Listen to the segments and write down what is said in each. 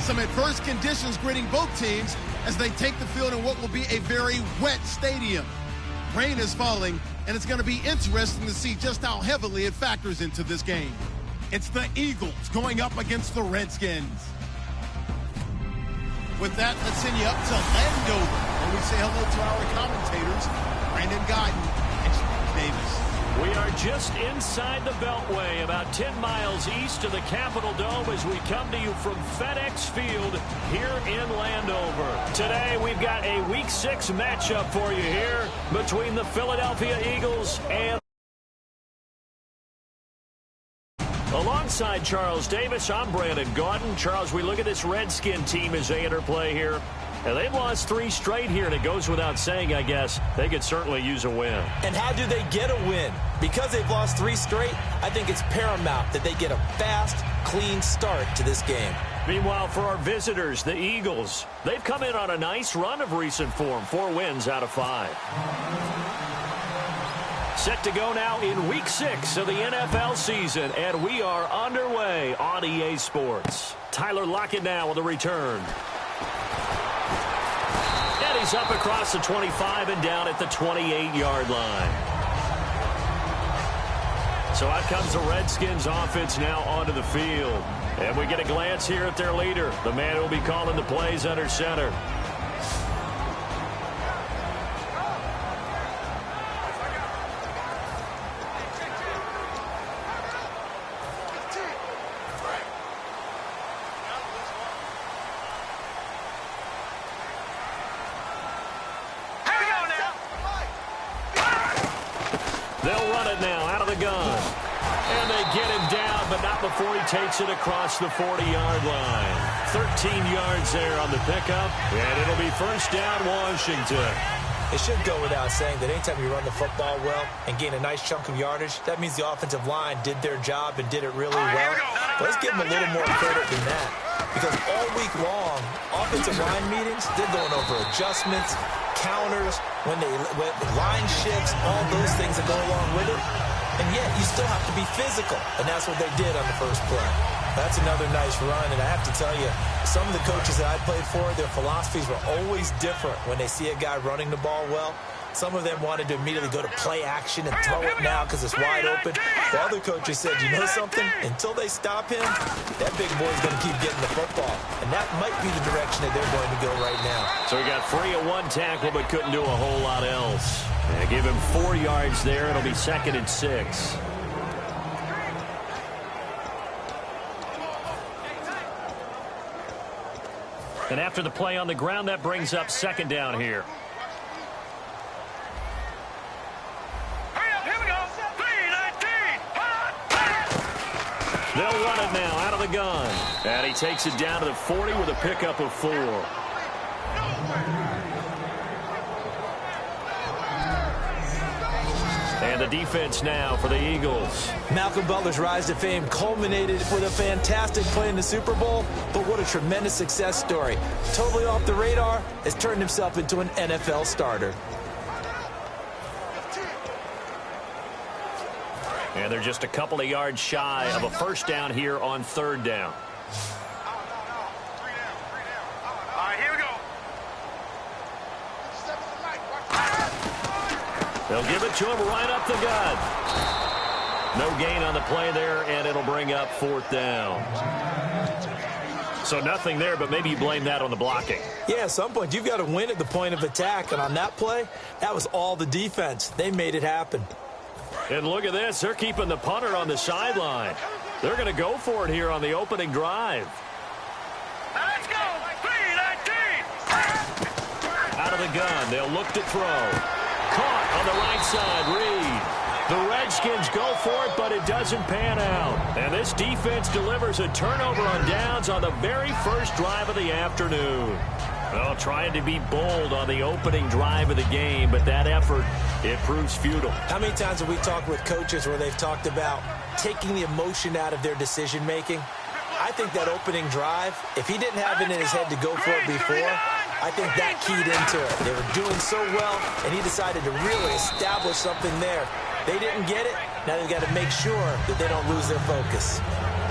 Some adverse conditions greeting both teams as they take the field in what will be a very wet stadium. Rain is falling, and it's going to be interesting to see just how heavily it factors into this game. It's the Eagles going up against the Redskins. With that, let's send you up to Landover, where we say hello to our commentators, Brandon Guyton and Sean Davis. We are just inside the Beltway, about 10 miles east of the Capitol Dome as we come to you from FedEx Field here in Landover. Today, we've got a Week 6 matchup for you here between the Philadelphia Eagles and... Alongside Charles Davis, I'm Brandon Guyton. Charles, we look at this Redskin team as they interplay here. And they've lost 3 straight here, and it goes without saying, I guess, they could certainly use a win. And how do they get a win? Because they've lost 3 straight, I think it's paramount that they get a fast, clean start to this game. Meanwhile, for our visitors, the Eagles, they've come in on a nice run of recent form, 4 wins out of 5. Set to go now in Week 6 of the NFL season, and we are underway on EA Sports. Tyler Lockett now with a return. And he's up across the 25 and down at the 28-yard line. So out comes the Redskins offense now onto the field. And we get a glance here at their leader, the man who will be calling the plays under center. They'll run it now out of the gun. And they get him down, but not before he takes it across the 40-yard line. 13 yards there on the pickup, and it'll be first down Washington. It should go without saying that anytime you run the football well and gain a nice chunk of yardage, that means the offensive line did their job and did it really well. But let's give them a little more credit than that. Because all week long, offensive line meetings, they're going over adjustments, counters, when line shifts, all those things that go along with it. And yet, you still have to be physical. And that's what they did on the first play. That's another nice run. And I have to tell you, some of the coaches that I played for, their philosophies were always different when they see a guy running the ball well. Some of them wanted to immediately go to play action and throw it now because it's wide open. The other coaches said, you know something? Until they stop him, that big boy's going to keep getting the football. And that might be the direction that they're going to go right now. So he got free of 1 tackle but couldn't do a whole lot else. And give him 4 yards there. It'll be 2nd and 6. And after the play on the ground, that brings up 2nd down here. They'll run it now out of the gun. And he takes it down to the 40 with a pickup of 4. And the defense now for the Eagles. Malcolm Butler's rise to fame culminated with a fantastic play in the Super Bowl, but what a tremendous success story. Totally off the radar, has turned himself into an NFL starter. And they're just a couple of yards shy of a first down here on 3rd down. All right, here we go. They'll give it to him right up the gut. No gain on the play there, and it'll bring up 4th down. So nothing there, but maybe you blame that on the blocking. Yeah, at some point, you've got to win at the point of attack, and on that play, that was all the defense. They made it happen. And look at this. They're keeping the punter on the sideline. They're going to go for it here on the opening drive. Let's go. 3-19. Out of the gun. They'll look to throw. Caught on the right side. Reed. The Redskins go for it, but it doesn't pan out. And this defense delivers a turnover on downs on the very first drive of the afternoon. Well, trying to be bold on the opening drive of the game, but that effort, it proves futile. How many times have we talked with coaches where they've talked about taking the emotion out of their decision-making? I think that opening drive, if he didn't have it in his head to go for it before, I think that keyed into it. They were doing so well, and he decided to really establish something there. They didn't get it. Now they've got to make sure that they don't lose their focus.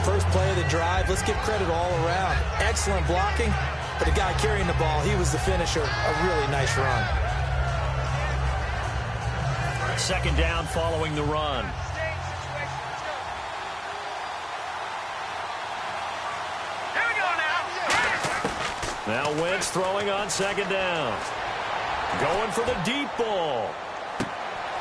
First play of the drive, let's give credit all around. Excellent blocking, but the guy carrying the ball, he was the finisher. A really nice run. Second down following the run. Now Wentz throwing on second down. Going for the deep ball.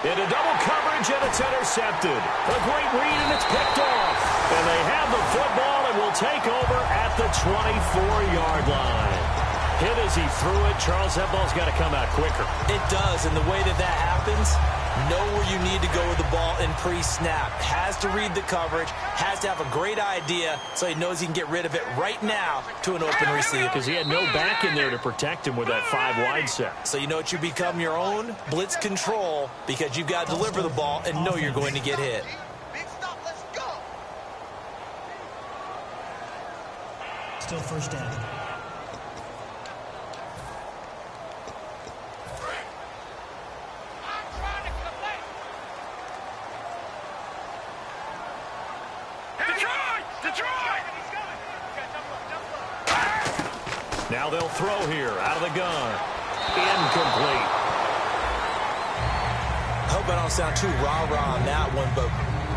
Into double coverage, and it's intercepted. A great read, and it's picked off. And they have the football and will take over at the 24-yard line. Hit as he threw it. Charles, that ball's got to come out quicker. It does, and the way that happens, know where you need to go with the ball in pre-snap. Has to read the coverage, has to have a great idea so he knows he can get rid of it right now to an open receiver. Because he had no back in there to protect him with that 5-wide set. So you know what, you become your own blitz control because you've got to deliver the ball and know you're going to get hit. Big stop, let's go. Still first down. Now they'll throw here out of the gun. Incomplete. I hope I don't sound too rah-rah on that one, but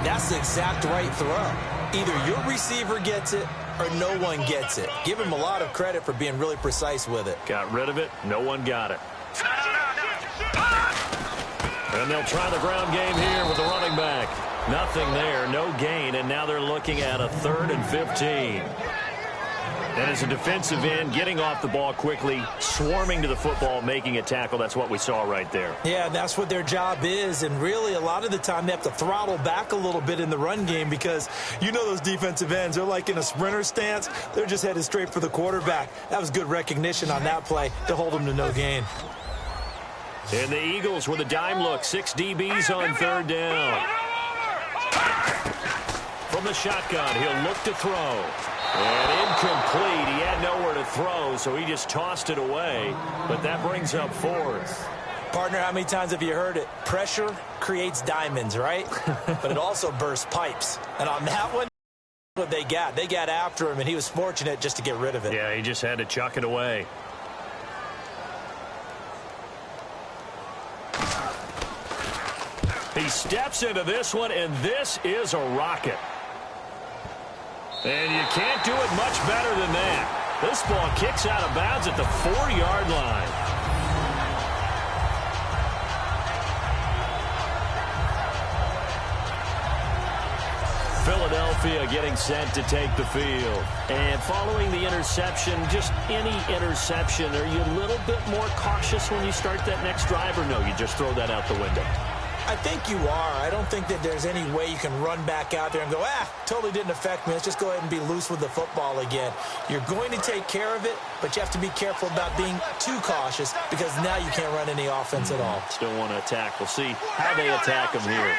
that's the exact right throw. Either your receiver gets it or no one gets it. Give him a lot of credit for being really precise with it. Got rid of it. No one got it. And they'll try the ground game here with the running back. Nothing there, no gain, and now they're looking at a 3rd and 15. And as a defensive end, getting off the ball quickly, swarming to the football, making a tackle. That's what we saw right there. Yeah, that's what their job is. And really, a lot of the time, they have to throttle back a little bit in the run game because you know those defensive ends, they're like in a sprinter stance. They're just headed straight for the quarterback. That was good recognition on that play to hold them to no gain. And the Eagles with a dime look. 6 DBs on 3rd down. From the shotgun, he'll look to throw. And incomplete. He had nowhere to throw, so he just tossed it away. But that brings up 4th. Partner, how many times have you heard it? Pressure creates diamonds, right? But it also bursts pipes. And on that one, what they got. They got after him, and he was fortunate just to get rid of it. Yeah, he just had to chuck it away. He steps into this one, and this is a rocket. And you can't do it much better than that. This ball kicks out of bounds at the 4-yard line. Philadelphia getting set to take the field. And following the interception, just any interception, are you a little bit more cautious when you start that next drive, or no, you just throw that out the window? I think you are. I don't think that there's any way you can run back out there and go, totally didn't affect me. Let's just go ahead and be loose with the football again. You're going to take care of it, but you have to be careful about being too cautious because now you can't run any offense at all. Still want to attack. We'll see how they attack him here.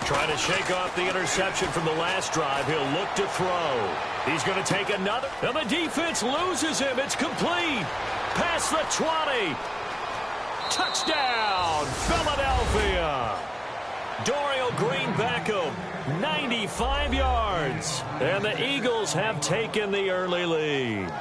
Trying to shake off the interception from the last drive. He'll look to throw. He's going to take another. And the defense loses him. It's complete. Past the 20. Touchdown, Philadelphia. Dorial Green-Beckham, 95 yards. And the Eagles have taken the early lead.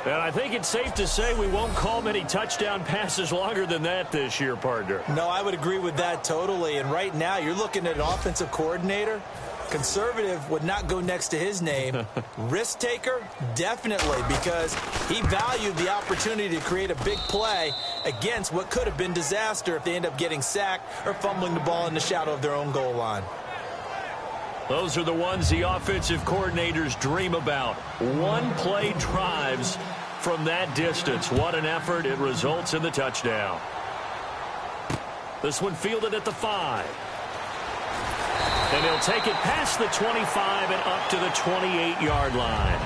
And I think it's safe to say we won't call many touchdown passes longer than that this year, partner. No, I would agree with that totally. And right now, you're looking at an offensive coordinator. Conservative would not go next to his name. Risk taker, definitely, because he valued the opportunity to create a big play against what could have been disaster if they end up getting sacked or fumbling the ball in the shadow of their own goal line. Those are the ones the offensive coordinators dream about. One-play drives from that distance. What an effort. It results in the touchdown. This one fielded at the 5. And he'll take it past the 25 and up to the 28-yard line.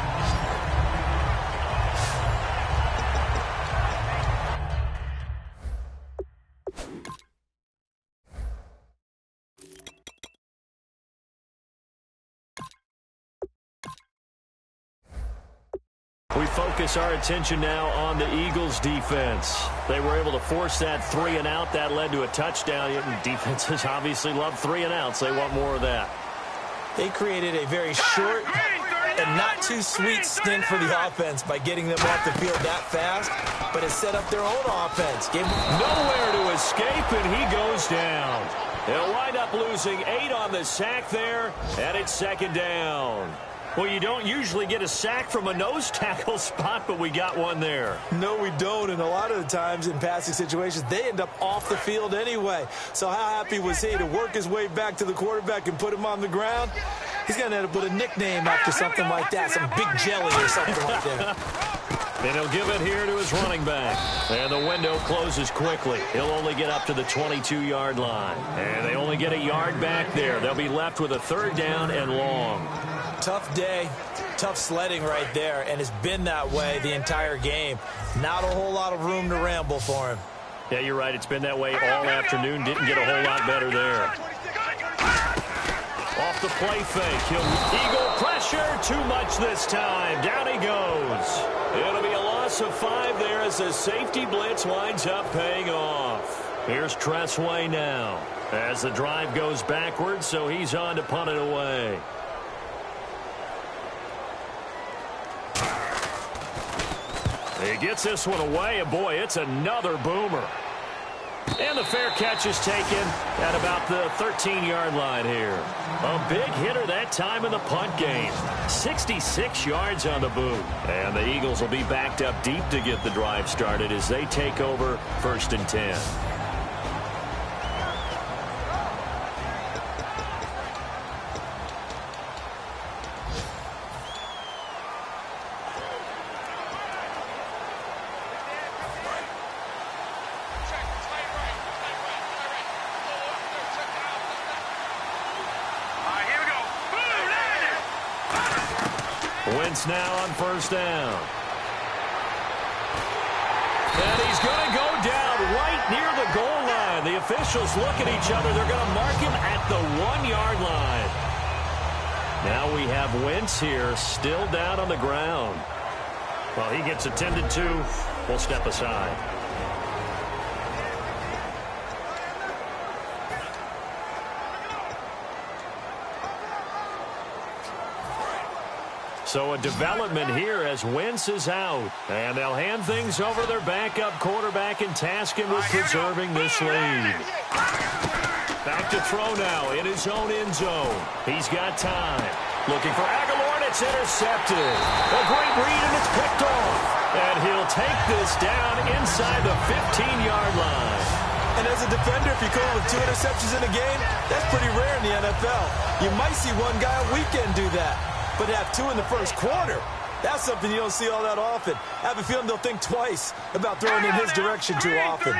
We focus our attention now on the Eagles' defense. They were able to force that 3-and-out. That led to a touchdown. Defenses obviously love 3-and-outs. They want more of that. They created a very short and not too sweet stint for the offense by getting them off the field that fast, but it set up their own offense. Nowhere to escape, and he goes down. They'll wind up losing 8 on the sack there, and it's 2nd down. Well, you don't usually get a sack from a nose tackle spot, but we got one there. No, we don't, and a lot of the times in passing situations, they end up off the field anyway. So how happy was he to work his way back to the quarterback and put him on the ground? He's going to end up with a nickname after something like that, some Big Jelly or something like that. And he'll give it here to his running back. And the window closes quickly. He'll only get up to the 22-yard line. And they only get a yard back there. They'll be left with a 3rd down and long. Tough day, tough sledding right there, and it's been that way the entire game. Not a whole lot of room to ramble for him. Yeah, you're right. It's been that way all afternoon. Didn't get a whole lot better there. Off the play fake. Eagle pressure. Too much this time. Down he goes. It'll be a loss of 5 there as the safety blitz winds up paying off. Here's Tressway now as the drive goes backwards, so he's on to punt it away. He gets this one away, and boy, it's another boomer. And the fair catch is taken at about the 13-yard line here. A big hitter that time in the punt game. 66 yards on the boot. And the Eagles will be backed up deep to get the drive started as they take over 1st and 10. Wentz now on 1st down. And he's going to go down right near the goal line. The officials look at each other. They're going to mark him at the 1-yard line. Now we have Wentz here still down on the ground. Well, he gets attended to. We'll step aside. So a development here as Wentz is out. And they'll hand things over to their backup quarterback and task him with preserving this lead. Back to throw now in his own end zone. He's got time. Looking for Aguilar, and it's intercepted. A great read, and it's picked off. And he'll take this down inside the 15-yard line. And as a defender, if you come with 2 interceptions in a game, that's pretty rare in the NFL. You might see one guy a weekend do that. But have 2 in the first quarter, that's something you don't see all that often. I have a feeling they'll think twice about throwing in his direction too often.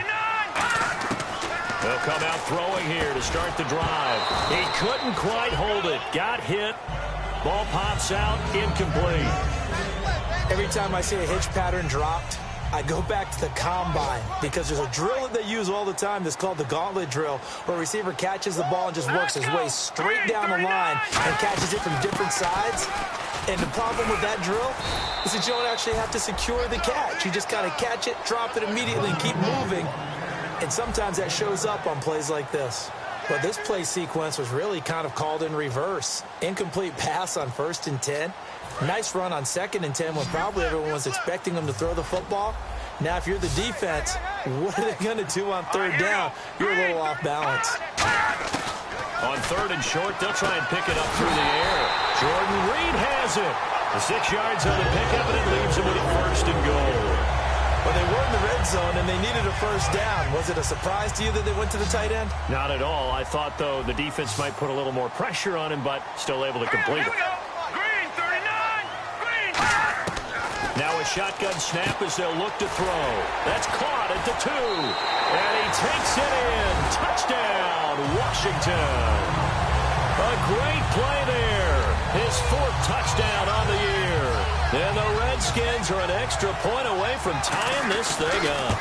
They'll come out throwing here to start the drive. He couldn't quite hold it. Got hit. Ball pops out. Incomplete. Every time I see a hitch pattern dropped, I go back to the combine because there's a drill that they use all the time that's called the gauntlet drill, where a receiver catches the ball and just works his way straight down the line and catches it from different sides. And the problem with that drill is that you don't actually have to secure the catch. You just kind of catch it, drop it immediately, and keep moving. And sometimes that shows up on plays like this. But this play sequence was really kind of called in reverse. Incomplete pass on 1st and 10. Nice run on 2nd and 10 when probably everyone was expecting them to throw the football. Now, if you're the defense, what are they going to do on 3rd down? You're a little off balance. On 3rd and short, they'll try and pick it up through the air. Jordan Reed has it. The 6 yards on the pickup, and it leaves them with a 1st and goal. Well, they were in the red zone, and they needed a 1st down. Was it a surprise to you that they went to the tight end? Not at all. I thought, though, the defense might put a little more pressure on him, but still able to complete it. Now a shotgun snap as they'll look to throw. That's caught at the 2. And he takes it in. Touchdown, Washington. A great play there. His 4th touchdown on the year. And the Redskins are an extra point away from tying this thing up.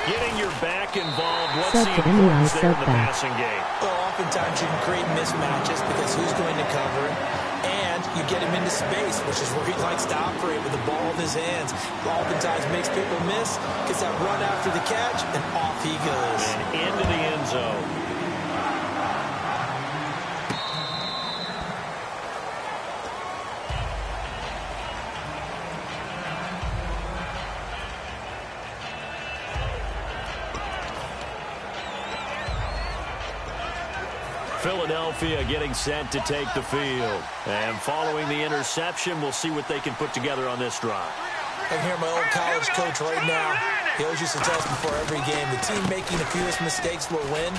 Getting your back involved, what's the importance there in the passing game? Well, oftentimes you can create mismatches because who's going to cover it, and you get him into space, which is where he likes to operate with the ball in his hands. Oftentimes makes people miss, gets that run after the catch, and off he goes. And into the end zone. Philadelphia getting set to take the field. And following the interception, we'll see what they can put together on this drive. I can hear my old college coach right now. He always used to tell us before every game, the team making the fewest mistakes will win.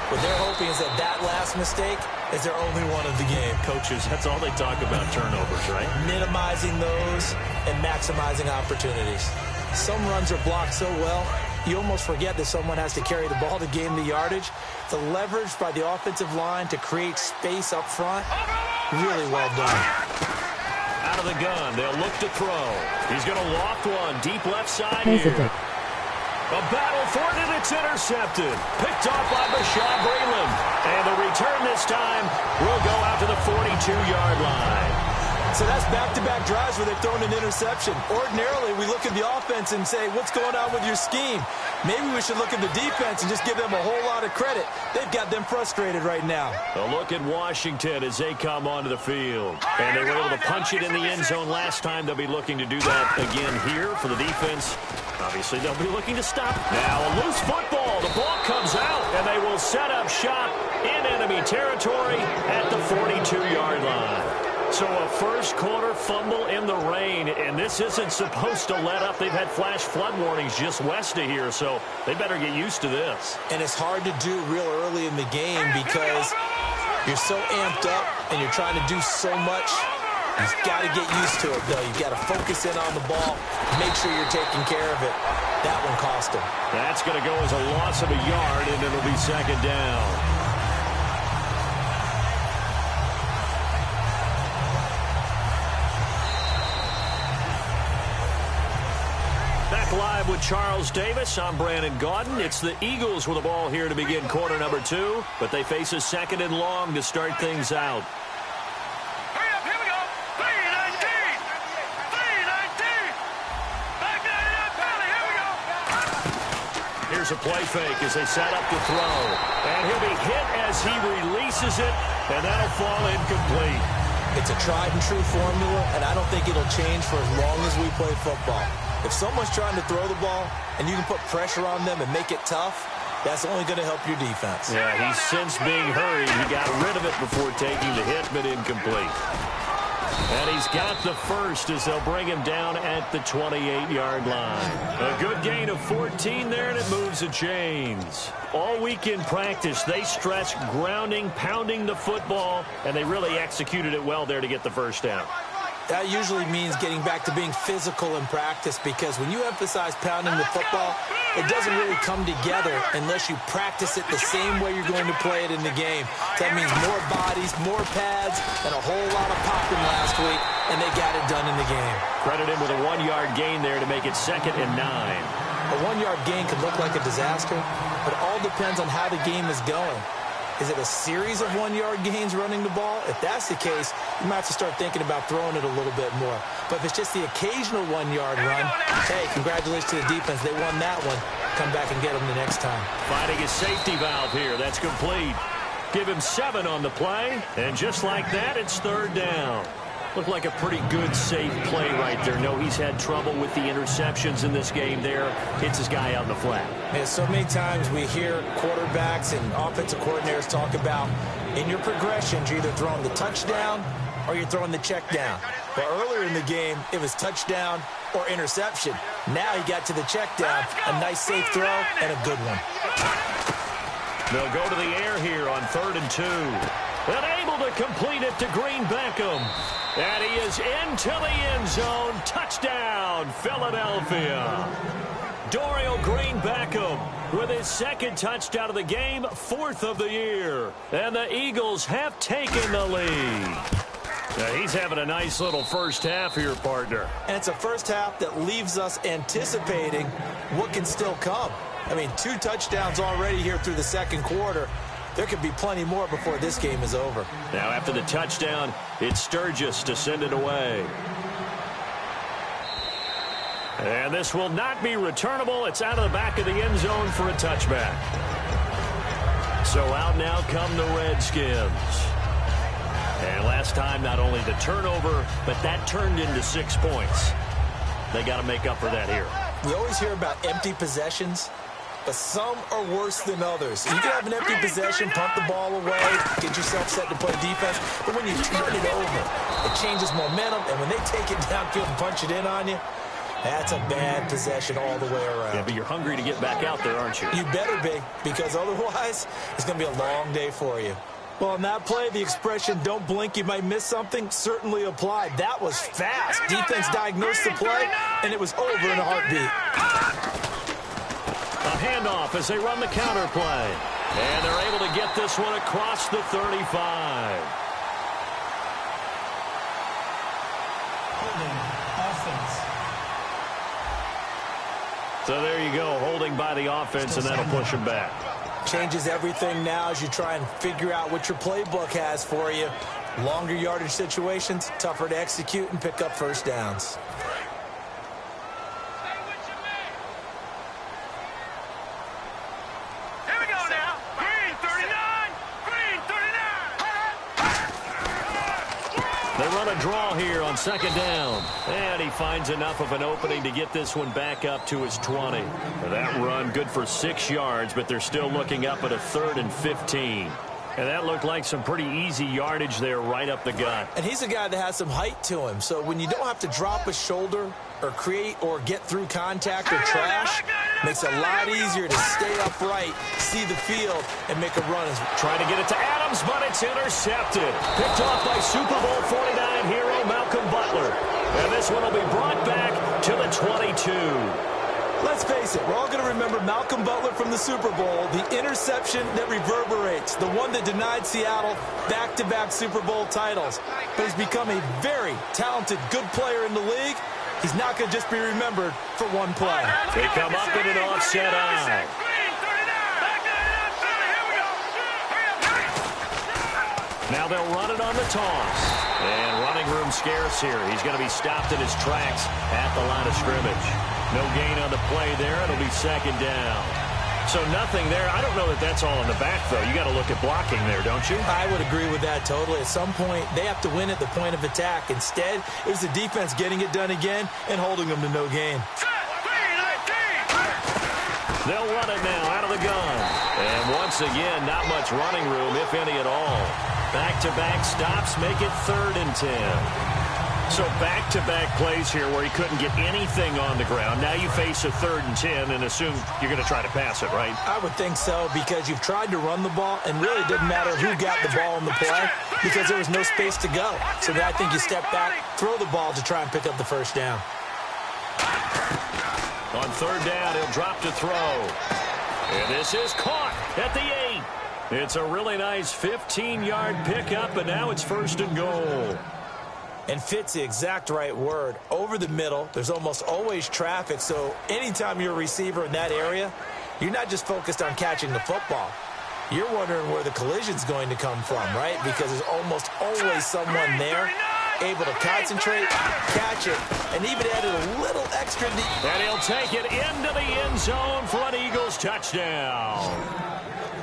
What they're hoping is that last mistake is their only one of the game. Coaches, that's all they talk about, turnovers, right? Minimizing those and maximizing opportunities. Some runs are blocked so well, you almost forget that someone has to carry the ball to gain the yardage. The leverage by the offensive line to create space up front, really well done. Out of the gun, they'll look to throw. He's going to loft one deep left side here. A battle for it, and it's intercepted. Picked off by Bashaud Breeland. And the return this time will go out to the 42-yard line. So that's back-to-back drives where they've thrown an interception. Ordinarily, we look at the offense and say, what's going on with your scheme? Maybe we should look at the defense and just give them a whole lot of credit. They've got them frustrated right now. A look at Washington as they come onto the field. And they were able to punch it in the end zone last time. They'll be looking to do that again here for the defense. Obviously, they'll be looking to stop. Now, a loose football. The ball comes out, and they will set up shop in enemy territory at the 42-yard line. So a first-quarter fumble in the rain, and this isn't supposed to let up. They've had flash flood warnings just west of here, so they better get used to this. And it's hard to do real early in the game because you're so amped up and you're trying to do so much. You've got to get used to it, though. You've got to focus in on the ball, make sure you're taking care of it. That one cost him. That's going to go as a loss of a yard, and it'll be second down. Live with Charles Davis. I'm Brandon Gaudin. It's the Eagles with the ball here to begin quarter number 2, but they face a second and long to start things out. Hurry up, here we go. 319. 319. Back there, here we go. Here's a play fake as they set up to throw. And he'll be hit as he releases it, and that'll fall incomplete. It's a tried and true formula, and I don't think it'll change for as long as we play football. If someone's trying to throw the ball and you can put pressure on them and make it tough, that's only going to help your defense. Yeah, he's since being hurried. He got rid of it before taking the hit, but incomplete. And he's got the first as they'll bring him down at the 28-yard line. A good gain of 14 there, and it moves the chains. All week in practice, they stressed grounding, pounding the football, and they really executed it well there to get the first down. That usually means getting back to being physical in practice, because when you emphasize pounding the football, it doesn't really come together unless you practice it the same way you're going to play it in the game. That means more bodies, more pads, and a whole lot of popping last week, and they got it done in the game. Credit him with a 1-yard gain there to make it 2nd and 9. A 1-yard gain could look like a disaster, but it all depends on how the game is going. Is it a series of 1-yard gains running the ball? If that's the case, you might have to start thinking about throwing it a little bit more. But if it's just the occasional 1-yard run, hey, congratulations to the defense. They won that one. Come back and get them the next time. Finding his safety valve here. That's complete. Give him 7 on the play. And just like that, it's 3rd down. Looked like a pretty good, safe play right there. No, he's had trouble with the interceptions in this game there. Hits his guy out in the flat. Man, so many times we hear quarterbacks and offensive coordinators talk about in your progressions, you're either throwing the touchdown or you're throwing the check down. But earlier in the game, it was touchdown or interception. Now he got to the check down, a nice safe throw, and a good one. They'll go to the air here on 3rd and 2. And able to complete it to Green Beckham. And he is into the end zone. Touchdown, Philadelphia. Dorial Green Beckham with his 2nd touchdown of the game, 4th of the year. And the Eagles have taken the lead. Now he's having a nice little first half here, partner. And it's a first half that leaves us anticipating what can still come. I mean, 2 touchdowns already here through the 2nd quarter. There could be plenty more before this game is over. Now after the touchdown, it's Sturgis to send it away. And this will not be returnable. It's out of the back of the end zone for a touchback. So out now come the Redskins. And last time, not only the turnover, but that turned into 6 points. They got to make up for that here. We always hear about empty possessions, but some are worse than others. You can have an empty possession, pump the ball away, get yourself set to play defense, but when you turn it over, it changes momentum, and when they take it downfield and punch it in on you, that's a bad possession all the way around. Yeah, but you're hungry to get back out there, aren't you? You better be, because otherwise, it's going to be a long day for you. Well, on that play, the expression, don't blink, you might miss something, certainly applied. That was fast. Defense diagnosed the play, and it was over in a heartbeat. A handoff as they run the counter play. And they're able to get this one across the 35. Holding offense. So there you go, holding by the offense, and that'll push them back. Changes everything now as you try and figure out what your playbook has for you. Longer yardage situations, tougher to execute and pick up first downs. Here we go now. Green 39. Green 39. They run a draw here on second down. And he finds enough of an opening to get this one back up to his 20. That run good for 6 yards, but they're still looking up at a 3rd and 15. And that looked like some pretty easy yardage there right up the gut. And he's a guy that has some height to him. So when you don't have to drop a shoulder or create or get through contact or trash, makes it a lot easier to stay upright, see the field, and make a run. Trying to get it to Adams, but it's intercepted. Picked off by Super Bowl 49 hero Malcolm Butler. And this one will be brought back to the 22. Let's face it, we're all going to remember Malcolm Butler from the Super Bowl, the interception that reverberates, the one that denied Seattle back-to-back Super Bowl titles. But he's become a very talented, good player in the league. He's not going to just be remembered for one play. They come up with an offset eye. Now they'll run it on the toss. And running room scarce here. He's going to be stopped in his tracks at the line of scrimmage. No gain on the play there. It'll be second down. So nothing there. I don't know that that's all in the back, though. You got to look at blocking there, don't you? I would agree with that totally. At some point, they have to win at the point of attack. Instead, it was the defense getting it done again and holding them to no gain. They'll run it now out of the gun. And once again, not much running room, if any at all. Back-to-back stops make it 3rd and 10. So back-to-back plays here where he couldn't get anything on the ground. Now you face a 3rd and 10 and assume you're going to try to pass it, right? I would think so, because you've tried to run the ball, and really it didn't matter who got the ball in the play because there was no space to go. So I think you step back, throw the ball to try and pick up the first down. On 3rd down, he'll drop to throw. And this is caught at the 8. It's a really nice 15-yard pickup, and now it's 1st and goal. And fit's the exact right word. Over the middle, there's almost always traffic, so anytime you're a receiver in that area, you're not just focused on catching the football. You're wondering where the collision's going to come from, right? Because there's almost always someone there able to concentrate, catch it, and even added a little extra. And he'll take it into the end zone for an Eagles touchdown.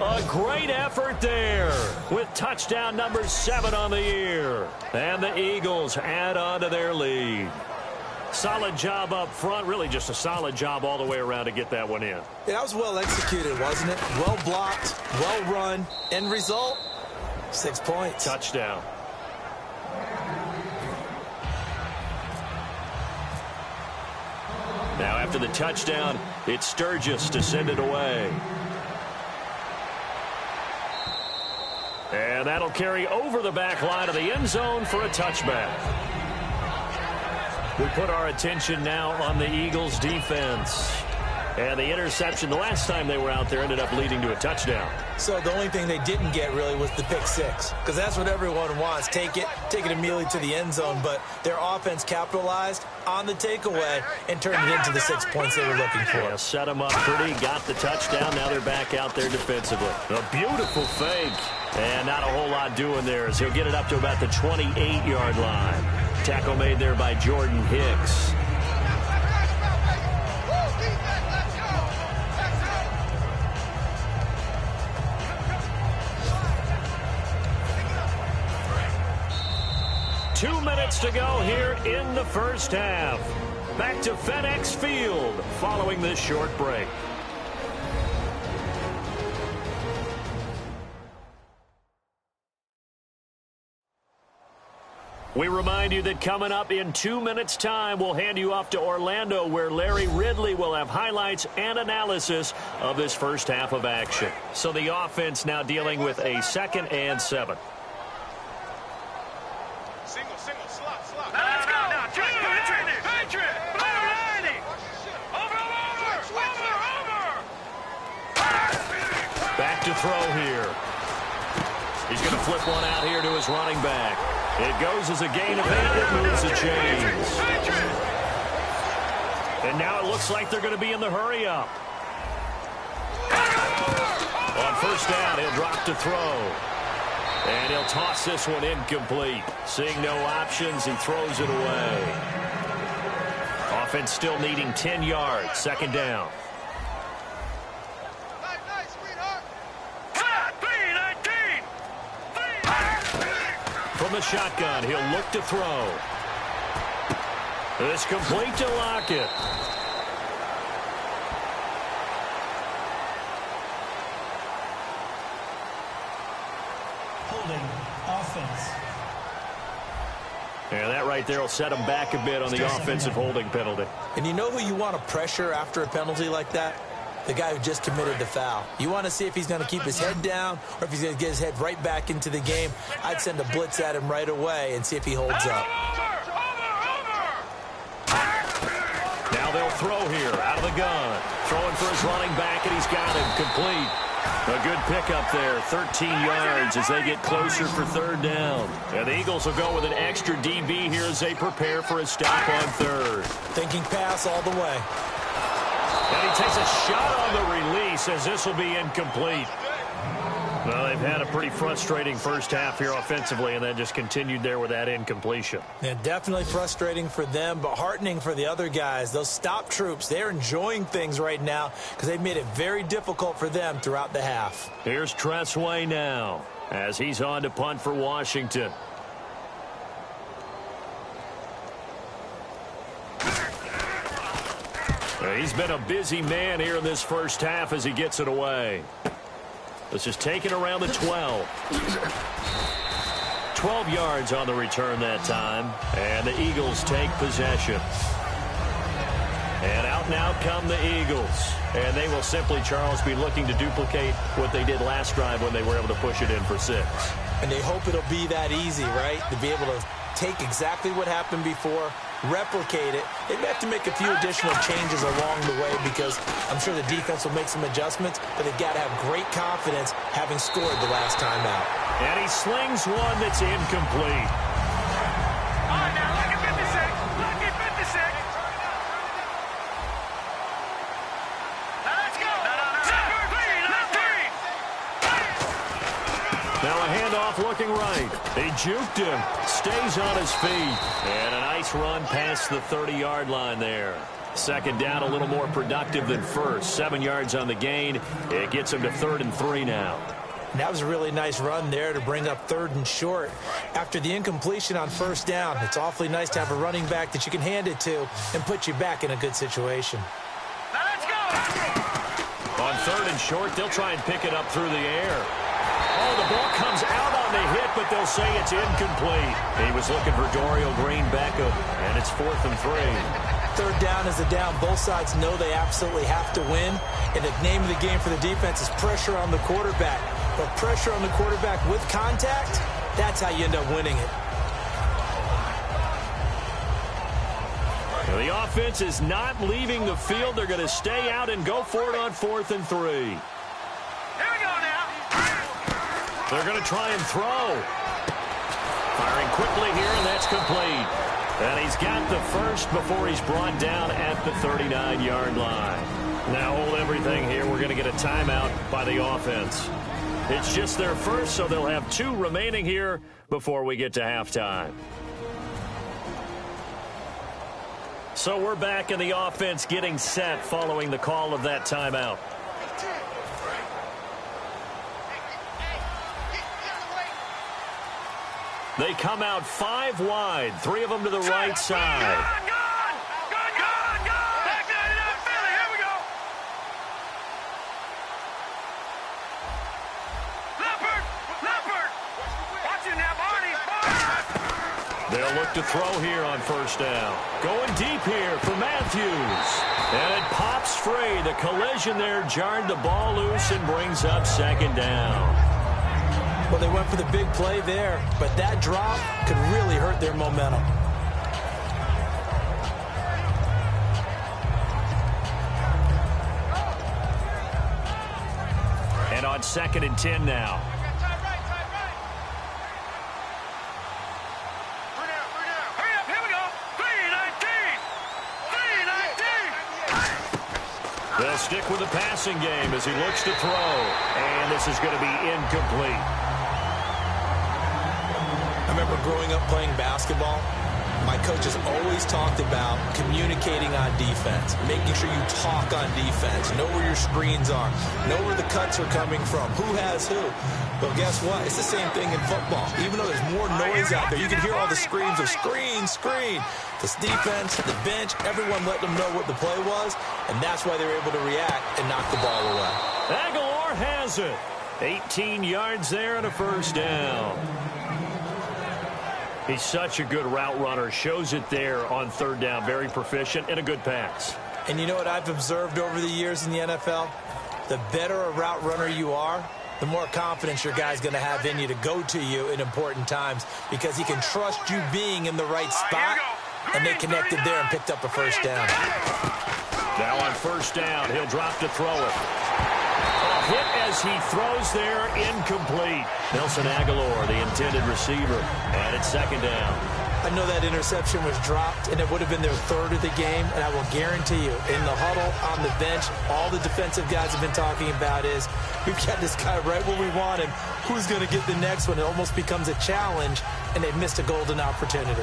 A great effort there with touchdown number 7 on the year. And the Eagles add on to their lead. Solid job up front. Really just a solid job all the way around to get that one in. Yeah, that was well executed, wasn't it? Well blocked, well run. End result, 6 points. Touchdown. Now after the touchdown, it's Sturgis to send it away. And that'll carry over the back line of the end zone for a touchback. We put our attention now on the Eagles defense. And the interception the last time they were out there ended up leading to a touchdown. So the only thing they didn't get really was the pick six, because that's what everyone wants. Take it immediately to the end zone. But their offense capitalized on the takeaway and turned it into the 6 points they were looking for. Yeah, set them up pretty, got the touchdown. Now they're back out there defensively. A beautiful fake. And not a whole lot doing there as he'll get it up to about the 28-yard line. Tackle made there by Jordan Hicks. Two minutes to go here in the first half. Back to FedEx Field following this short break. We remind you that coming up in 2 minutes' time, we'll hand you off to Orlando, where Larry Ridley will have highlights and analysis of this first half of action. So the offense now dealing with a 2nd and 7. Single, slot. Let's go. Now, Patriot. Over. Back to throw here. He's going to flip one out here to his running back. It goes as a gain of 8. It moves the chains. And now it looks like they're going to be in the hurry-up. On first down, he'll drop to throw. And he'll toss this one incomplete. Seeing no options, he throws it away. Offense still needing 10 yards. 2nd down. From the shotgun, he'll look to throw. It's complete to Lockett. Holding offense. And that right there will set him back a bit on the offensive holding penalty. And you know who you want to pressure after a penalty like that? The guy who just committed the foul. You want to see if he's going to keep his head down or if he's going to get his head right back into the game. I'd send a blitz at him right away and see if he holds up. Now they'll throw here out of the gun. Throwing for his running back, and he's got him complete. A good pickup there, 13 yards as they get closer for 3rd down. And the Eagles will go with an extra DB here as they prepare for a stop on 3rd. Thinking pass all the way. And he takes a shot on the release as this will be incomplete. Well, they've had a pretty frustrating first half here offensively, and then just continued there with that incompletion. Yeah, definitely frustrating for them, but heartening for the other guys. Those stop troops, they're enjoying things right now because they've made it very difficult for them throughout the half. Here's Tressway now as he's on to punt for Washington. He's been a busy man here in this first half as he gets it away. This is taken around the 12. 12 yards on the return that time. And the Eagles take possession. And out now come the Eagles. And they will simply, Charles, be looking to duplicate what they did last drive when they were able to push it in for 6. And they hope it'll be that easy, right? To be able to take exactly what happened before, replicate it. They may have to make a few additional changes along the way because I'm sure the defense will make some adjustments, but they've got to have great confidence having scored the last time out. And he slings one that's incomplete. All right, now, lucky 56. Lucky 56. Now, let's go. Now a handoff looking right. He juked him. Stays on his feet. And a nice run past the 30-yard line there. 2nd down, a little more productive than first. 7 yards on the gain. It gets him to 3rd and 3 now. And that was a really nice run there to bring up 3rd and short. After the incompletion on 1st down, it's awfully nice to have a running back that you can hand it to and put you back in a good situation. Now, let's go. On 3rd and short, they'll try and pick it up through the air. Oh, the ball comes out on the hit, but they'll say it's incomplete. He was looking for Dorial Green Beckham, and it's 4th and 3. 3rd down is a down. Both sides know they absolutely have to win. And the name of the game for the defense is pressure on the quarterback. But pressure on the quarterback with contact, that's how you end up winning it. The The offense is not leaving the field. They're going to stay out and go for it on 4th and 3. Here we go now. They're going to try and throw. Firing quickly here, and that's complete. And he's got the first before he's brought down at the 39-yard line. Now hold everything here. We're going to get a timeout by the offense. It's just their first, so they'll have 2 remaining here before we get to halftime. So we're back in the offense getting set following the call of that timeout. They come out 5 wide, 3 of them to the right side. They'll look to throw here on 1st down. Going deep here for Matthews. And it pops free. The collision there jarred the ball loose and brings up 2nd down. Well, they went for the big play there, but that drop could really hurt their momentum. And on 2nd and 10 now. They'll stick with the passing game as he looks to throw. And this is going to be incomplete. I remember growing up playing basketball. My coaches always talked about communicating on defense, making sure you talk on defense, know where your screens are, know where the cuts are coming from, who has who. But guess what? It's the same thing in football. Even though there's more noise out there, you can hear all the screams of screen, screen. This defense, the bench, everyone let them know what the play was, and that's why they were able to react and knock the ball away. Aguilar has it. 18 yards there and a 1st down. He's such a good route runner. Shows it there on 3rd down. Very proficient and a good pass. And you know what I've observed over the years in the NFL? The better a route runner you are, the more confidence your guy's going to have in you to go to you in important times because he can trust you being in the right spot, and they connected there and picked up a 1st down. Now on 1st down, he'll drop to throw it. A hit as he throws there, incomplete. Nelson Aguilar, the intended receiver, and it's 2nd down. I know that interception was dropped, and it would have been their 3rd of the game, and I will guarantee you, in the huddle, on the bench, all the defensive guys have been talking about is, we've got this guy right where we want him. Who's going to get the next one? It almost becomes a challenge, and they've missed a golden opportunity.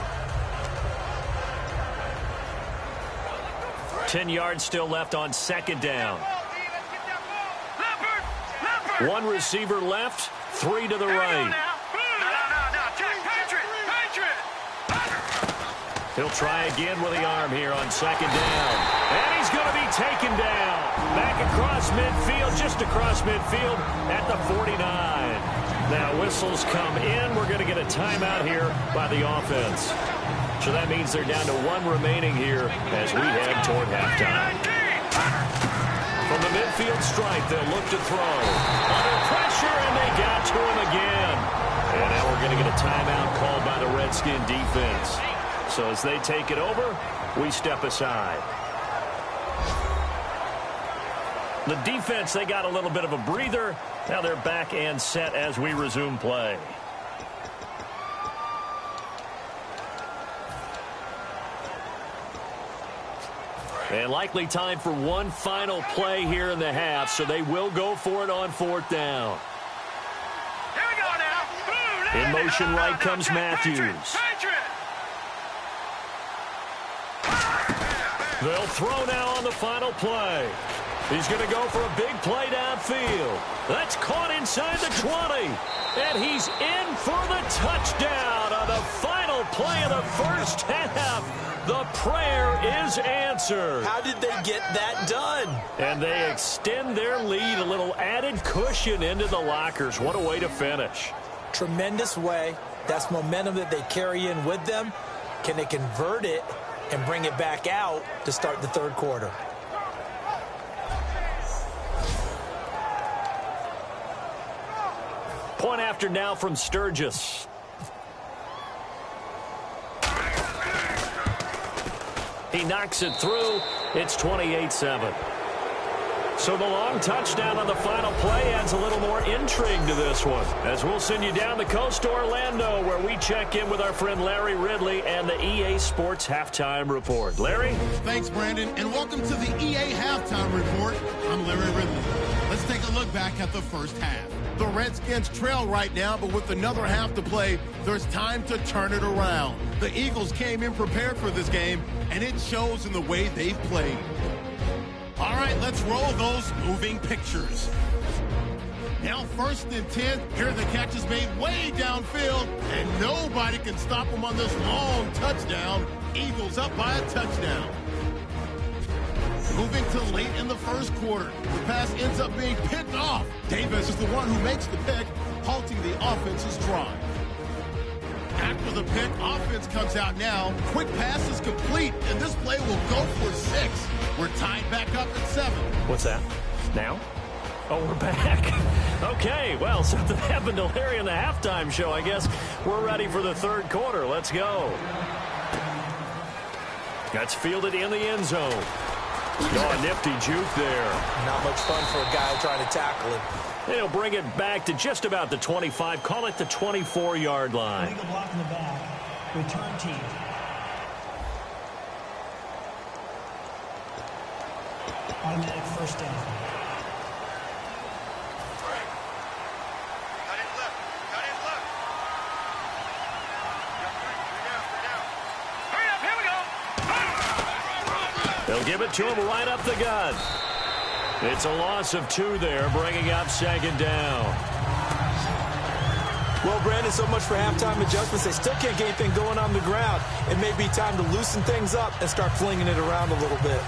10 yards still left on 2nd down. 1 receiver left, 3 to the right. He'll try again with the arm here on 2nd down. And he's going to be taken down. Back across midfield, just across midfield at the 49. Now whistles come in. We're going to get a timeout here by the offense. So that means they're down to 1 remaining here as we head toward halftime. From the midfield stripe, they'll look to throw. Under pressure, and they got to him again. And now we're going to get a timeout called by the Redskin defense. So as they take it over, we step aside. The defense, they got a little bit of a breather. Now they're back and set as we resume play. And likely time for one final play here in the half, so they will go for it on 4th down. Here we go now. In motion right comes Matthews. They'll throw now on the final play. He's going to go for a big play downfield. That's caught inside the 20. And he's in for the touchdown on the final play of the 1st half. The prayer is answered. How did they get that done? And they extend their lead, a little added cushion into the lockers. What a way to finish. Tremendous way. That's momentum that they carry in with them. Can they convert it and bring it back out to start the 3rd quarter? Point after now from Sturgis. He knocks it through. It's 28-7. So the long touchdown on the final play adds a little more intrigue to this one, as we'll send you down the coast to Orlando, where we check in with our friend Larry Ridley and the EA Sports Halftime Report. Larry? Thanks, Brandon, and welcome to the EA Halftime Report. I'm Larry Ridley. Let's take a look back at the first half. The Redskins trail right now, but with another half to play, there's time to turn it around. The Eagles came in prepared for this game, and it shows in the way they've played. All right, let's roll those moving pictures. Now 1st and 10. Here the catch is made way downfield, and nobody can stop them on this long touchdown. Eagles up by a touchdown. Moving to late in the first quarter. The pass ends up being picked off. Davis is the one who makes the pick, halting the offense's drive. After the pick, offense comes out now. Quick pass is complete, and this play will go for 6. We're tied back up at 7. What's that? Now? Oh, we're back. Okay, well, something happened to Larry in the halftime show, I guess. We're ready for the third quarter. Let's go. That's fielded in the end zone. Oh, a nifty juke there. Not much fun for a guy trying to tackle him. They'll bring it back to just about the 25. Call it the 24-yard line. Legal block in the back. Return team. Automatic first down. Cut it left. Cut it left. Hurry up. Here we go. They'll give it to him right up the gut. It's a loss of 2 there, bringing up 2nd down. Well, Brandon, so much for halftime adjustments. They still can't get anything going on the ground. It may be time to loosen things up and start flinging it around a little bit.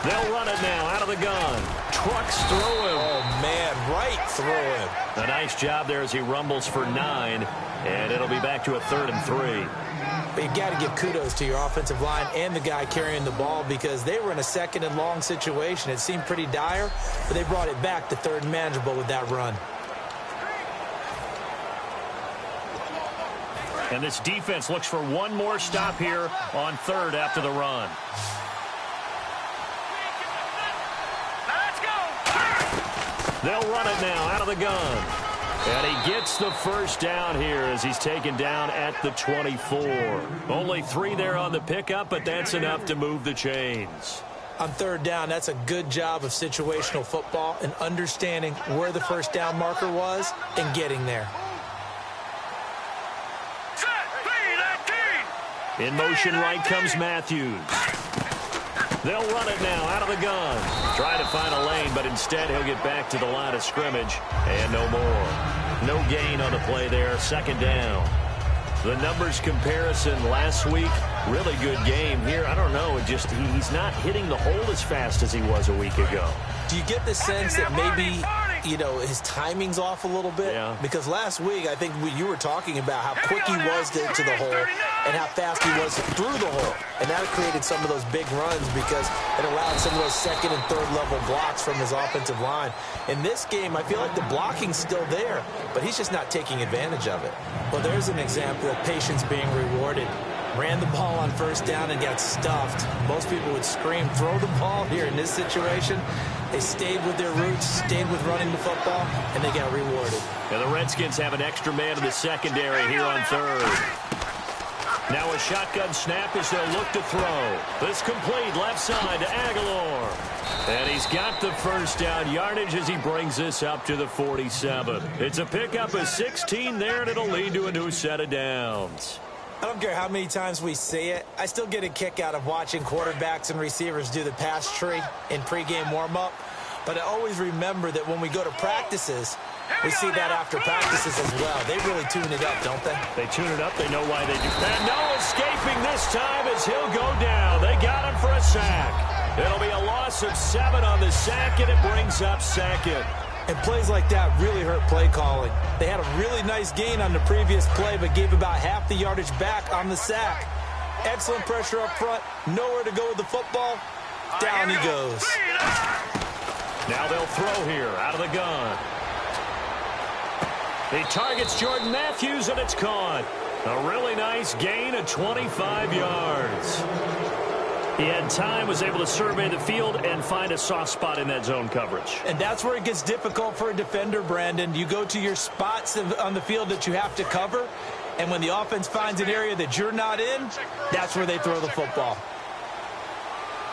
They'll run it now out of the gun. Trucks through him. Oh, man, right through him. A nice job there as he rumbles for 9, and it'll be back to a 3rd and 3. But you got to give kudos to your offensive line and the guy carrying the ball, because they were in a 2nd and long situation. It seemed pretty dire, but they brought it back to 3rd and manageable with that run. And this defense looks for one more stop here on 3rd after the run. They'll run it now out of the gun. And he gets the first down here as he's taken down at the 24. Only 3 there on the pickup, but that's enough to move the chains. On 3rd down, that's a good job of situational football and understanding where the first down marker was and getting there. In motion right comes Matthews. They'll run it now out of the gun. Try to find a lane, but instead he'll get back to the line of scrimmage. And no more. No gain on the play there. 2nd down. The numbers comparison last week, really good game here. I don't know, he's not hitting the hole as fast as he was a week ago. Do you get the sense that maybe, his timing's off a little bit? Yeah. Because last week, I think you were talking about how quick he was to the hole and how fast he was through the hole. And that created some of those big runs because it allowed some of those 2nd and 3rd level blocks from his offensive line. In this game, I feel like the blocking's still there, but he's just not taking advantage of it. Well, there's an example of patience being rewarded. Ran the ball on 1st down and got stuffed. Most people would scream, throw the ball here. In this situation, they stayed with their roots, stayed with running the football, and they got rewarded. And the Redskins have an extra man in the secondary here on 3rd. Now a shotgun snap as they'll look to throw. This complete left side to Aguilar. And he's got the first down yardage as he brings this up to the 47. It's a pickup of 16 there, and it'll lead to a new set of downs. I don't care how many times we say it. I still get a kick out of watching quarterbacks and receivers do the pass tree in pregame warm-up. But I always remember that when we go to practices, we see that after practices as well. They really tune it up, don't they? They tune it up. They know why they do. And no escaping this time as he'll go down. They got him for a sack. It'll be a loss of 7 on the sack, and it brings up 2nd. And plays like that really hurt play calling. They had a really nice gain on the previous play, but gave about half the yardage back on the sack. Excellent pressure up front. Nowhere to go with the football. Down he goes. Now they'll throw here out of the gun. He targets Jordan Matthews, and it's caught. A really nice gain of 25 yards. He had time, was able to survey the field and find a soft spot in that zone coverage. And that's where it gets difficult for a defender, Brandon. You go to your spots on the field that you have to cover, and when the offense finds an area that you're not in, that's where they throw the football.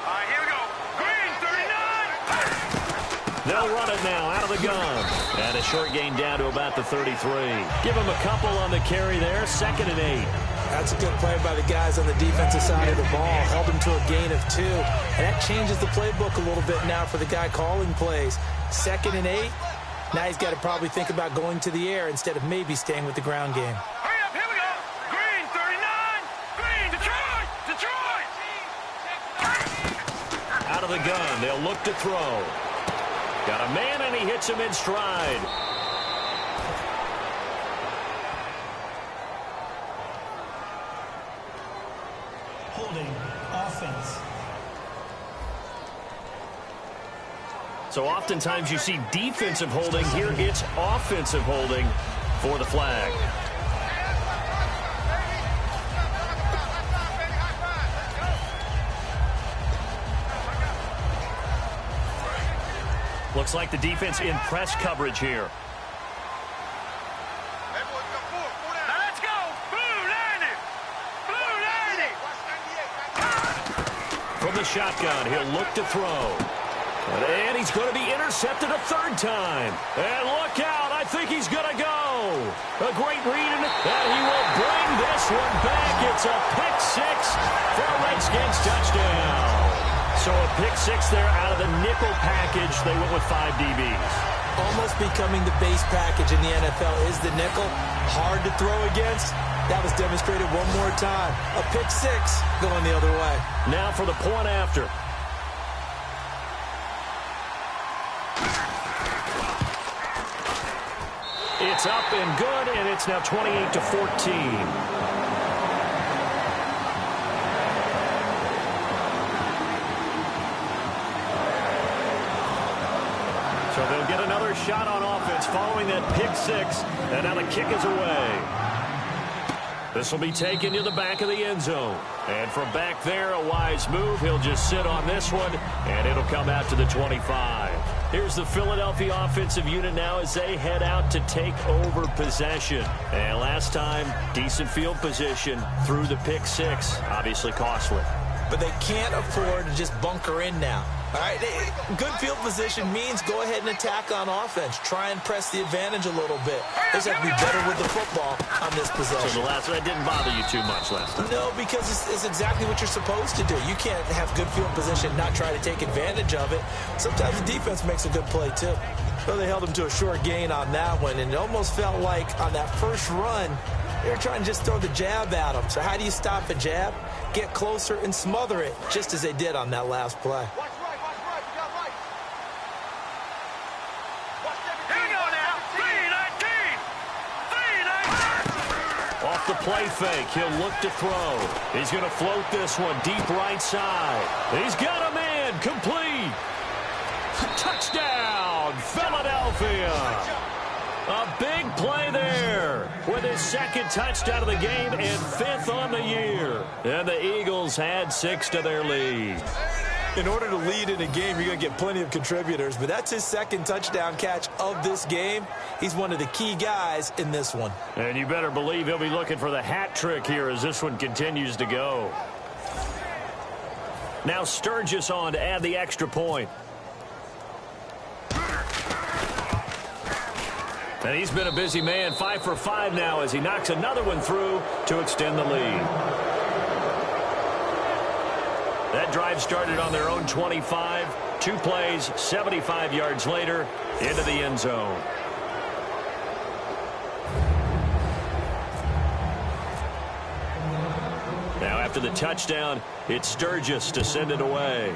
All right, here we go. Green, 39. They'll run it now out of the gun. And a short gain down to about the 33. Give him a couple on the carry there. 2nd and 8. That's a good play by the guys on the defensive side of the ball. Held him to a gain of 2. And that changes the playbook a little bit now for the guy calling plays. 2nd and 8. Now he's got to probably think about going to the air instead of maybe staying with the ground game. Hurry up, here we go. Green, 39. Green, Detroit, Detroit. Out of the gun. They'll look to throw. Got a man, and he hits him in stride. Holding offense. So oftentimes you see defensive holding. Here it's offensive holding for the flag. Looks like the defense in press coverage here. Let's go. Blue 90. Blue 90. From the shotgun, he'll look to throw. And he's going to be intercepted a 3rd time. And look out, I think he's going to go. A great read, and he will bring this one back. It's a pick 6 for a Redskins touchdown. So a pick 6 there out of the nickel package. They went with 5 DBs. Almost becoming the base package in the NFL is the nickel. Hard to throw against. That was demonstrated one more time. A pick 6 going the other way. Now for the point after. It's up and good, and it's now 28-14. So they'll get another shot on offense following that pick 6, and now the kick is away. This will be taken to the back of the end zone. And from back there, a wise move. He'll just sit on this one, and it'll come out to the 25. Here's the Philadelphia offensive unit now as they head out to take over possession. And last time, decent field position through the pick 6. Obviously costly. But they can't afford to just bunker in now. All right, good field position means go ahead and attack on offense. Try and press the advantage a little bit. They just have to be better with the football on this possession. So the last one, that didn't bother you too much last time. No, because it's exactly what you're supposed to do. You can't have good field position, not try to take advantage of it. Sometimes the defense makes a good play, too. So they held him to a short gain on that one, and it almost felt like on that first run, they were trying to just throw the jab at him. So how do you stop a jab? Get closer and smother it, just as they did on that last play. Off the play fake, he'll look to throw. He's going to float this one deep right side. He's got a man, complete. Touchdown, Philadelphia. A big play there with his 2nd touchdown of the game and 5th on the year. And the Eagles had 6 to their lead. In order to lead in a game, you're going to get plenty of contributors, but that's his 2nd touchdown catch of this game. He's one of the key guys in this one. And you better believe he'll be looking for the hat trick here as this one continues to go. Now Sturgis on to add the extra point. And he's been a busy man, 5 for 5 now as he knocks another one through to extend the lead. That drive started on their own 25. 2 plays, 75 yards later, into the end zone. Now after the touchdown, it's Sturgis to send it away.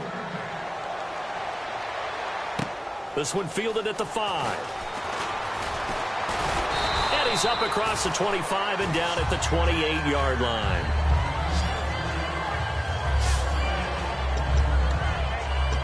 This one fielded at the 5. And he's up across the 25 and down at the 28-yard line.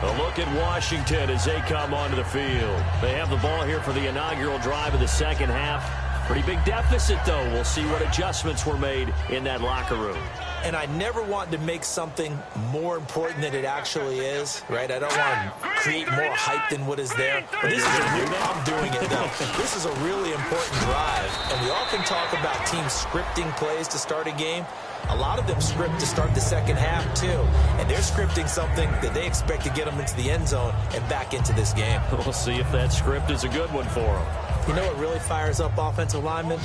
A look at Washington as they come onto the field. They have the ball here for the inaugural drive of the second half. Pretty big deficit, though. We'll see what adjustments were made in that locker room. And I never want to make something more important than it actually is, right? I don't want to create more hype than what is there. But this is I'm doing it, though. This is a really important drive. And we often talk about teams scripting plays to start a game. A lot of them script to start the second half, too. And they're scripting something that they expect to get them into the end zone and back into this game. We'll see if that script is a good one for them. You know what really fires up offensive linemen?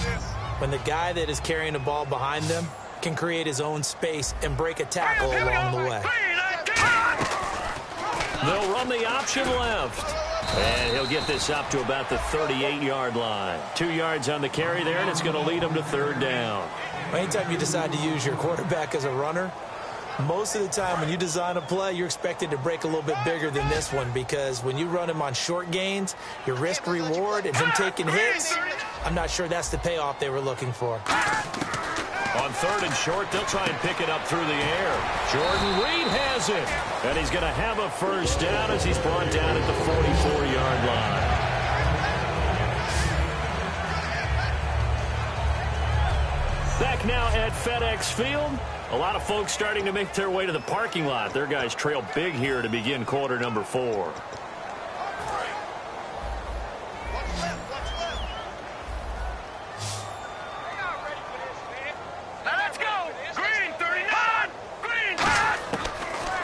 When the guy that is carrying the ball behind them can create his own space and break a tackle along the way. They'll run the option left. And he'll get this up to about the 38-yard line. 2 yards on the carry there, and it's going to lead him to third down. Anytime you decide to use your quarterback as a runner, most of the time when you design a play, you're expected to break a little bit bigger than this one, because when you run him on short gains, your risk-reward and him taking hits, I'm not sure that's the payoff they were looking for. On third and short, they'll try and pick it up through the air. Jordan Reed has it. And he's going to have a first down as he's brought down at the 44-yard line. Back now at FedEx Field. A lot of folks starting to make their way to the parking lot. Their guys trail big here to begin quarter number 4.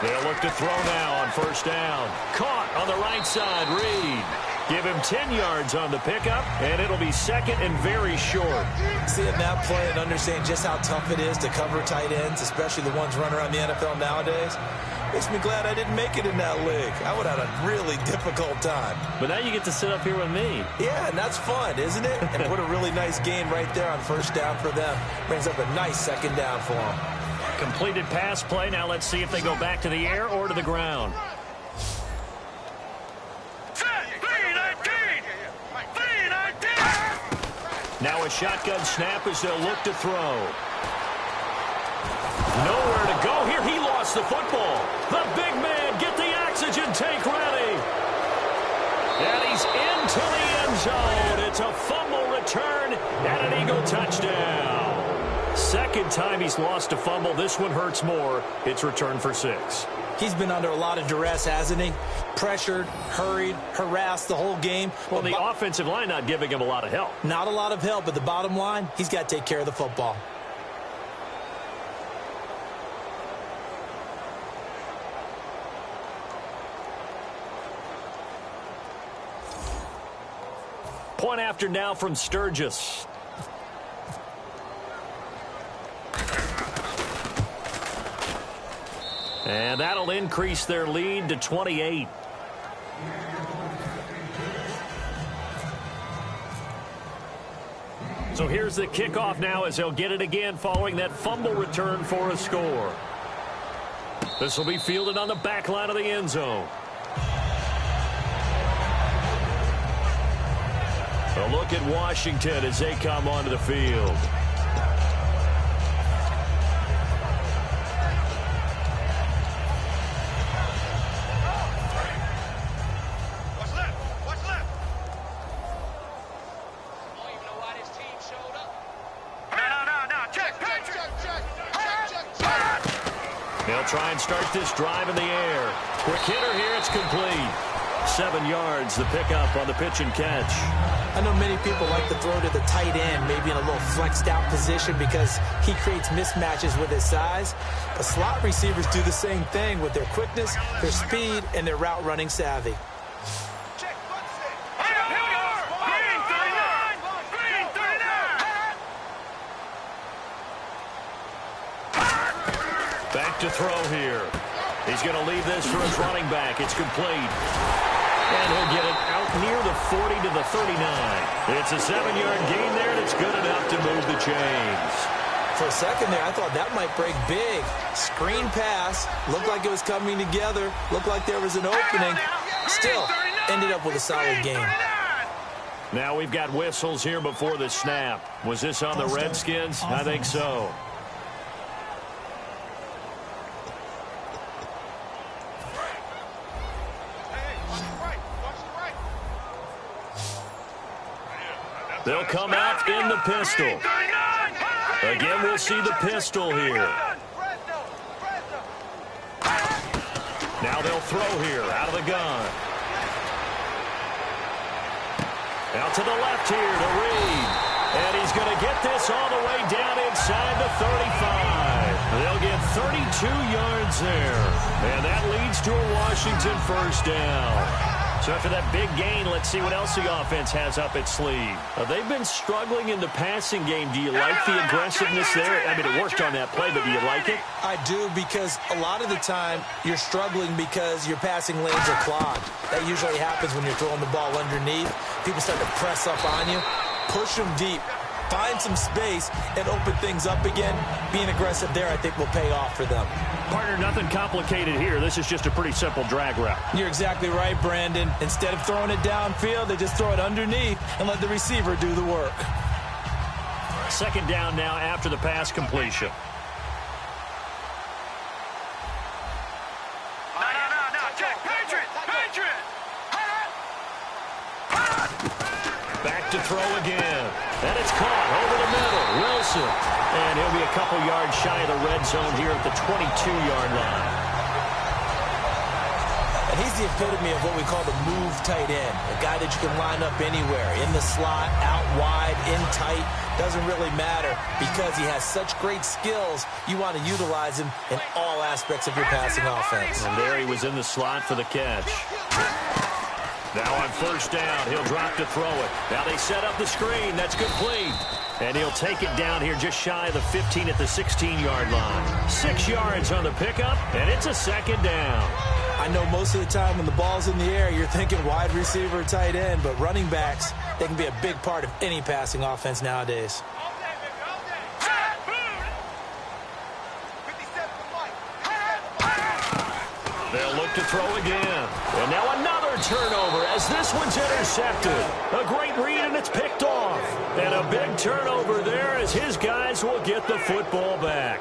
They'll look to throw now on first down. Caught on the right side, Reed. Give him 10 yards on the pickup, and it'll be second and very short. Seeing that play and understanding just how tough it is to cover tight ends, especially the ones running around the NFL nowadays, makes me glad I didn't make it in that league. I would have had a really difficult time. But now you get to sit up here with me. Yeah, and that's fun, isn't it? And what a really nice gain right there on first down for them. Brings up a nice second down for them. Completed pass play. Now let's see if they go back to the air or to the ground. Now a shotgun snap as they'll look to throw. Nowhere to go here. He lost the football. The big man, get the oxygen tank ready. And he's into the end zone. It's a fumble return and an Eagle touchdown. Second time he's lost a fumble. This one hurts more. It's returned for 6. He's been under a lot of duress, hasn't he? Pressured, hurried, harassed the whole game. Well, the offensive line not giving him a lot of help. Not a lot of help, but the bottom line, he's got to take care of the football. Point after now from Sturgis. And that'll increase their lead to 28. So here's the kickoff now as they'll get it again following that fumble return for a score. This will be fielded on the back line of the end zone. A look at Washington as they come onto the field. They'll try and start this drive in the air. Quick hitter here, it's complete. 7 yards, the pickup on the pitch and catch. I know many people like to throw to the tight end, maybe in a little flexed out position because he creates mismatches with his size. But slot receivers do the same thing with their quickness, their speed, and their route running savvy. Back to throw here. He's going to leave this for his running back. It's complete. And he'll get it out near the 40 to the 39. It's a 7-yard gain there, and it's good enough to move the chains. For a second there, I thought that might break big. Screen pass. Looked like it was coming together. Looked like there was an opening. Still, ended up with a solid gain. Now we've got whistles here before the snap. Was this on the Redskins? I think so. They'll come out in the pistol. Again, we'll see the pistol here. Now they'll throw here out of the gun. Out to the left here to Reed. And he's going to get this all the way down inside the 35. They'll get 32 yards there. And that leads to a Washington first down. So after that big gain, let's see what else the offense has up its sleeve. They've been struggling in the passing game. Do you like the aggressiveness there? I mean, it worked on that play, but do you like it? I do, because a lot of the time you're struggling because your passing lanes are clogged. That usually happens when you're throwing the ball underneath. People start to press up on you. Push them deep. Find some space and open things up again. Being aggressive there, I think, will pay off for them. Partner, nothing complicated here. This is just a pretty simple drag route. You're exactly right, Brandon. Instead of throwing it downfield, they just throw it underneath and let the receiver do the work. Second down now after the pass completion. No, check. Patriot! Back to throw again. And it's caught over the middle. Wilson. And he'll be a couple yards shy of the red zone here at the 22-yard line. And he's the epitome of what we call the move tight end. A guy that you can line up anywhere. In the slot, out wide, in tight. Doesn't really matter because he has such great skills. You want to utilize him in all aspects of your passing offense. And there he was in the slot for the catch. Now on first down, he'll drop to throw it. Now they set up the screen. That's complete. And he'll take it down here just shy of the 15 at the 16-yard line. 6 yards on the pickup, and it's a second down. I know most of the time when the ball's in the air, you're thinking wide receiver, tight end, but running backs, they can be a big part of any passing offense nowadays. They'll look to throw again. And now another turnover as this one's intercepted. A great read, and it's picked off. And a big turnover there as his guys will get the football back.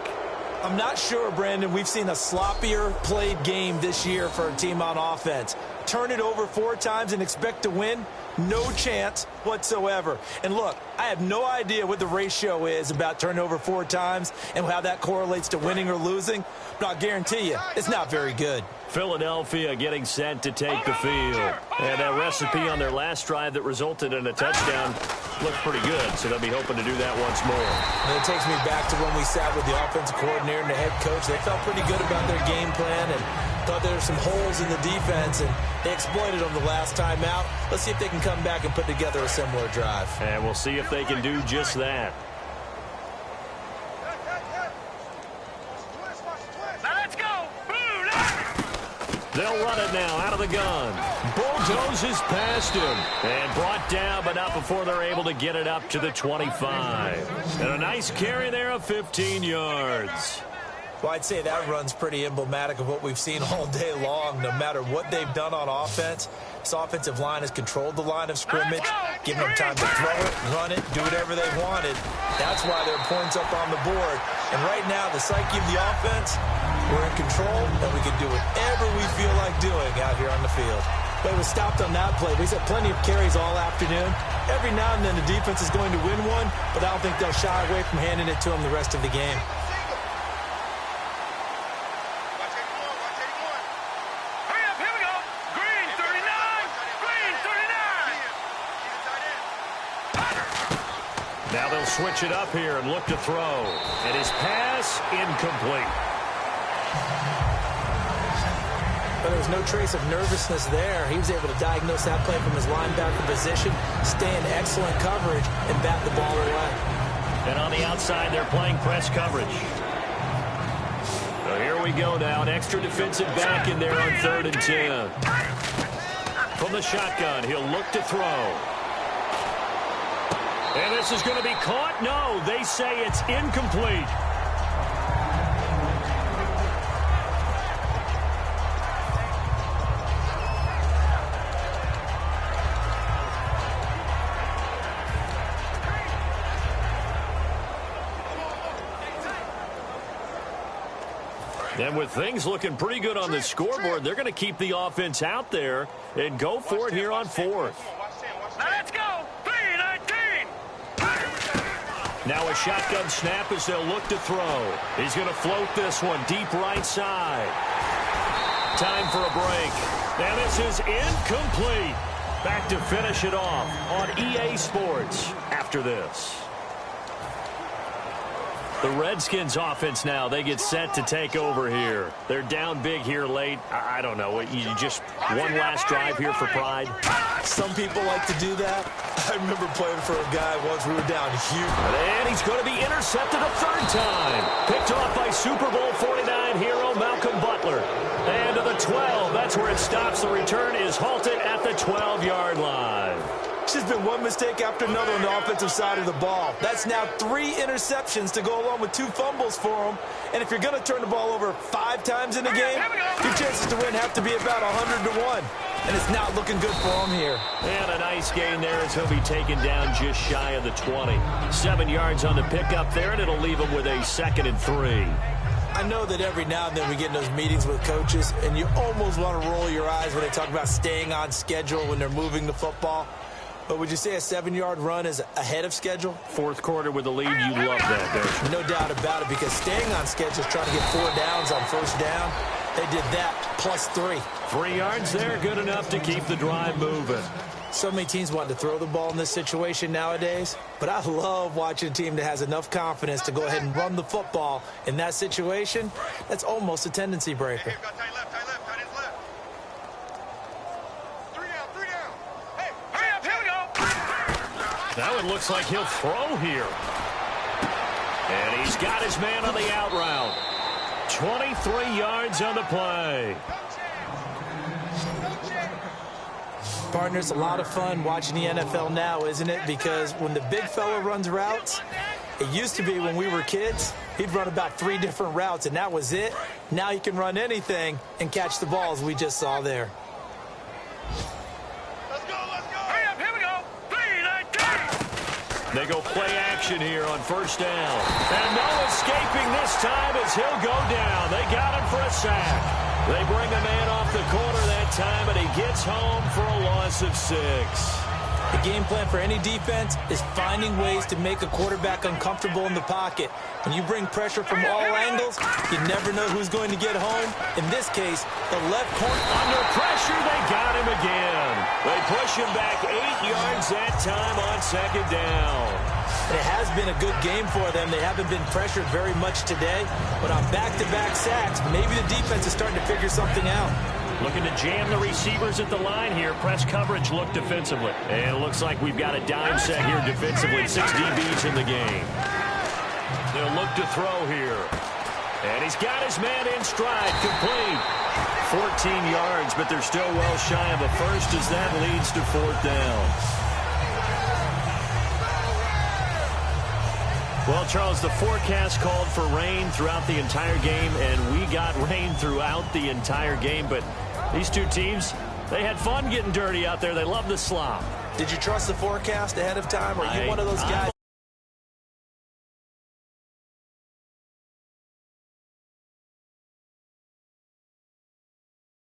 I'm not sure, Brandon, we've seen a sloppier played game this year for a team on offense. Turn it over 4 times and expect to win? No chance whatsoever. And look, I have no idea what the ratio is about turning over 4 times and how that correlates to winning or losing, but I'll guarantee you it's not very good. Philadelphia getting set to take the field. And that recipe on their last drive that resulted in a touchdown looked pretty good, so they'll be hoping to do that once more. And it takes me back to when we sat with the offensive coordinator and the head coach. They felt pretty good about their game plan and thought there were some holes in the defense, and they exploited them the last time out. Let's see if they can come back and put together a similar drive. And we'll see if they can do just that. Now let's go. They'll run it now out of the gun. Bulldozes past him and brought down, but not before they're able to get it up to the 25. And a nice carry there of 15 yards. Well, I'd say that run's pretty emblematic of what we've seen all day long. No matter what they've done on offense, this offensive line has controlled the line of scrimmage, given them time to throw it, run it, do whatever they wanted. That's why there are points up on the board. And right now, the psyche of the offense, we're in control, and we can do whatever we feel like doing out here on the field. But it was stopped on that play. We had plenty of carries all afternoon. Every now and then the defense is going to win one, but I don't think they'll shy away from handing it to them the rest of the game. Now they'll switch it up here and look to throw. And his pass incomplete. But there was no trace of nervousness there. He was able to diagnose that play from his linebacker position, stay in excellent coverage, and bat the ball away. And on the outside, they're playing press coverage. So here we go now. An extra defensive back in there on 3rd and 10. From the shotgun, he'll look to throw. And this is going to be caught. No, they say it's incomplete. And with things looking pretty good on the scoreboard, they're going to keep the offense out there and go for it here on 4th. Now let's go. 3-19. Now a shotgun snap as they'll look to throw. He's going to float this one deep right side. Time for a break. And this is incomplete. Back to finish it off on EA Sports after this. The Redskins offense now, they get set to take over here. They're down big here late. I don't know. You just one last drive here for pride. Some people like to do that. I remember playing for a guy once we were down huge. And he's going to be intercepted a third time. Picked off by Super Bowl 49 hero Malcolm Butler. And to the 12, that's where it stops. The return is halted at the 12-yard line. It's just been one mistake after another on the offensive side of the ball. That's now 3 interceptions to go along with 2 fumbles for him. And if you're going to turn the ball over 5 times in the game, your chances to win have to be about 100 to 1. And it's not looking good for him here. And a nice gain there as he'll be taken down just shy of the 20. 7 yards on the pickup there, and it'll leave him with a 2nd and 3. I know that every now and then we get in those meetings with coaches, and you almost want to roll your eyes when they talk about staying on schedule when they're moving the football. But would you say a 7-yard run is ahead of schedule? Fourth quarter with the lead, you love that, don't you? No doubt about it, because staying on schedule is trying to get 4 downs on first down. They did that plus 3. 3 yards there, good enough to keep the drive moving. So many teams want to throw the ball in this situation nowadays, but I love watching a team that has enough confidence to go ahead and run the football. In that situation, that's almost a tendency breaker. Hey, tight left, tight his left. 3 down. Hey, hurry up, here we go. Now it looks like he'll throw here. And he's got his man on the out route. 23 yards on the play. Partner, it's a lot of fun watching the NFL now, isn't it? Because when the big fella runs routes, it used to be when we were kids, he'd run about 3 different routes, and that was it. Now he can run anything and catch the balls we just saw there. Let's go. Hurry up, here we go. 3-19. They go play action here on first down. And no escaping this time as he'll go down. They got him for a sack. They bring a man off the corner that time, and he gets home for a loss of 6. The game plan for any defense is finding ways to make a quarterback uncomfortable in the pocket. When you bring pressure from all angles, you never know who's going to get home. In this case, the left corner. Under pressure, they got him again. They push him back 8 yards that time on 2nd down. And it has been a good game for them. They haven't been pressured very much today. But on back-to-back sacks, maybe the defense is starting to figure something out. Looking to jam the receivers at the line here. Press coverage look defensively. And it looks like we've got a dime set here defensively. 6 DBs in the game. They'll look to throw here. And he's got his man in stride. Complete. 14 yards, but they're still well shy of a first as that leads to 4th down. Well, Charles, the forecast called for rain throughout the entire game, and we got rain throughout the entire game. But these two teams, they had fun getting dirty out there. They love the slop. Did you trust the forecast ahead of time? Or are you one of those guys?